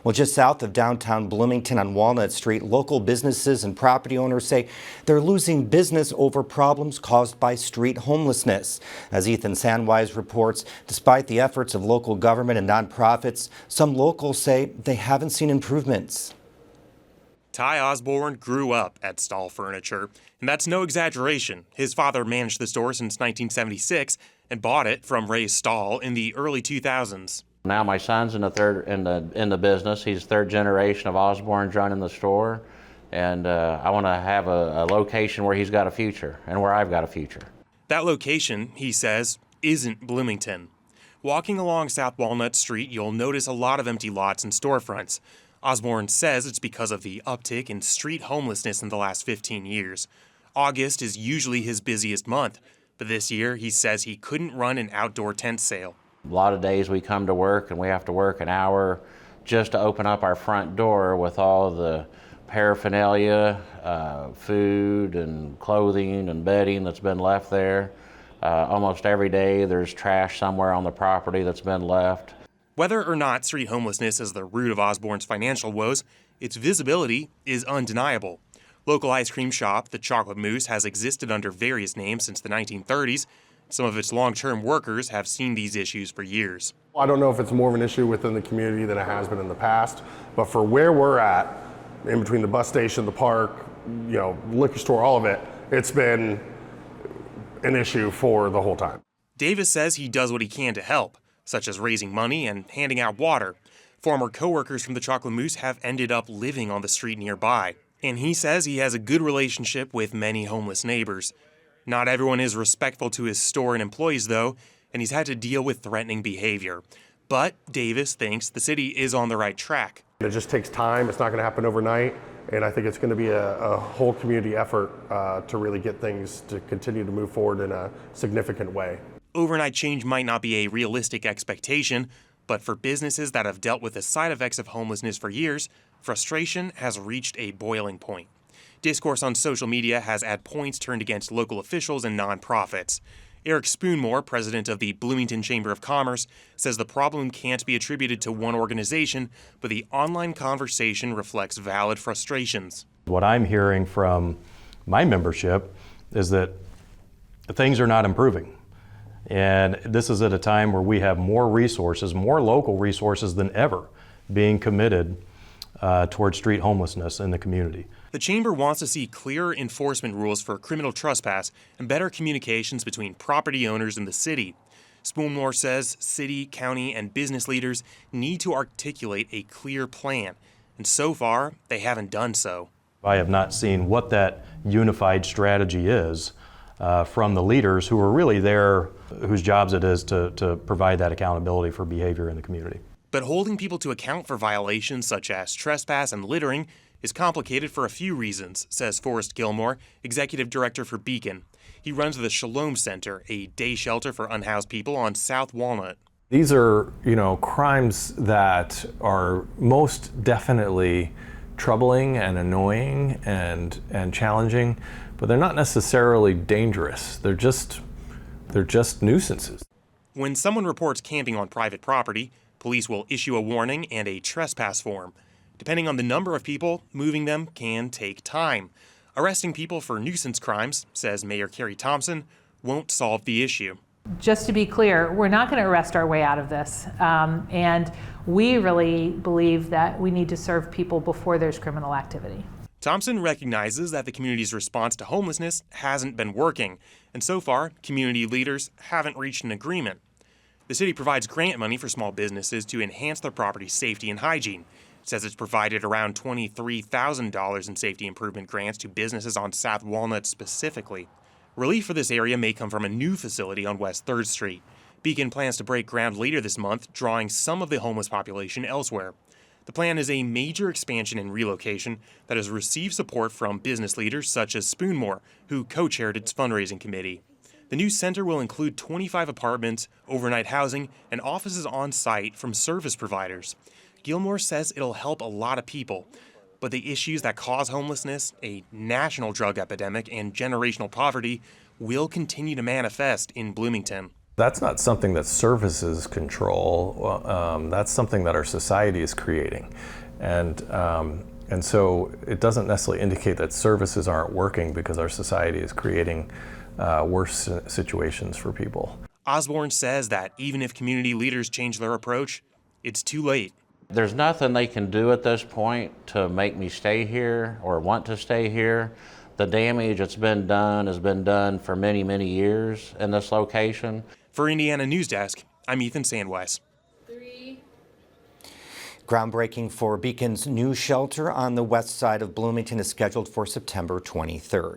Well, just south of downtown Bloomington on Walnut Street, local businesses and property owners say they're losing business over problems caused by street homelessness. As Ethan Sandwise reports, despite the efforts of local government and nonprofits, some locals say they haven't seen improvements. Ty Osborne grew up at Stahl Furniture, and that's no exaggeration. His father managed the store since 1976 and bought it from Ray Stahl in the early 2000s. Now my son's in the business. He's third generation of Osborne running the store, and I want to have a location where he's got a future and where I've got a future. That location, he says, isn't Bloomington. Walking along South Walnut Street, you'll notice a lot of empty lots and storefronts. Osborne says it's because of the uptick in street homelessness in the last 15 years. August is usually his busiest month, but this year he says he couldn't run an outdoor tent sale. A lot of days we come to work and we have to work an hour just to open up our front door with all the paraphernalia, food and clothing and bedding that's been left there. Almost every day there's trash somewhere on the property that's been left. Whether or not street homelessness is the root of Osborne's financial woes, its visibility is undeniable. Local ice cream shop, the Chocolate Moose, has existed under various names since the 1930s. Some of its long-term workers have seen these issues for years. I don't know if it's more of an issue within the community than it has been in the past, but for where we're at, in between the bus station, the park, liquor store, all of it, it's been an issue for the whole time. Davis says he does what he can to help, such as raising money and handing out water. Former coworkers from the Chocolate Moose have ended up living on the street nearby. And he says he has a good relationship with many homeless neighbors. Not everyone is respectful to his store and employees, though, and he's had to deal with threatening behavior. But Davis thinks the city is on the right track. It just takes time. It's not going to happen overnight. And I think it's going to be a whole community effort to really get things to continue to move forward in a significant way. Overnight change might not be a realistic expectation, but for businesses that have dealt with the side effects of homelessness for years, frustration has reached a boiling point. Discourse on social media has at points turned against local officials and nonprofits. Eric Spoonmore, president of the Bloomington Chamber of Commerce, says the problem can't be attributed to one organization, but the online conversation reflects valid frustrations. What I'm hearing from my membership is that things are not improving. And this is at a time where we have more resources, more local resources than ever being committed towards street homelessness in the community. The Chamber wants to see clearer enforcement rules for criminal trespass and better communications between property owners and the city. Spoonmore says city, county, and business leaders need to articulate a clear plan, and so far, they haven't done so. I have not seen what that unified strategy is from the leaders who are really there, whose jobs it is to provide that accountability for behavior in the community. But holding people to account for violations such as trespass and littering is complicated for a few reasons, says Forrest Gilmore, executive director for Beacon. He runs the Shalom Center, a day shelter for unhoused people on South Walnut. These are, crimes that are most definitely troubling and annoying and challenging, but they're not necessarily dangerous. They're just nuisances. When someone reports camping on private property, police will issue a warning and a trespass form. Depending on the number of people, moving them can take time. Arresting people for nuisance crimes, says Mayor Carrie Thompson, won't solve the issue. Just to be clear, we're not going to arrest our way out of this. And we really believe that we need to serve people before there's criminal activity. Thompson recognizes that the community's response to homelessness hasn't been working, and so far, community leaders haven't reached an agreement. The city provides grant money for small businesses to enhance their property safety and hygiene. It says it's provided around $23,000 in safety improvement grants to businesses on South Walnut specifically. Relief for this area may come from a new facility on West 3rd Street. Beacon plans to break ground later this month, drawing some of the homeless population elsewhere. The plan is a major expansion and relocation that has received support from business leaders such as Spoonmore, who co-chaired its fundraising committee. The new center will include 25 apartments, overnight housing, and offices on site from service providers. Gilmore says it'll help a lot of people, but the issues that cause homelessness, a national drug epidemic, and generational poverty will continue to manifest in Bloomington. That's not something that services control. That's something that our society is creating. And so it doesn't necessarily indicate that services aren't working because our society is creating worse situations for people. Osborne says that even if community leaders change their approach, it's too late. There's nothing they can do at this point to make me stay here or want to stay here. The damage that's been done has been done for many, many years in this location. For Indiana News Desk, I'm Ethan Sandwise. Groundbreaking for Beacon's new shelter on the west side of Bloomington is scheduled for September 23rd.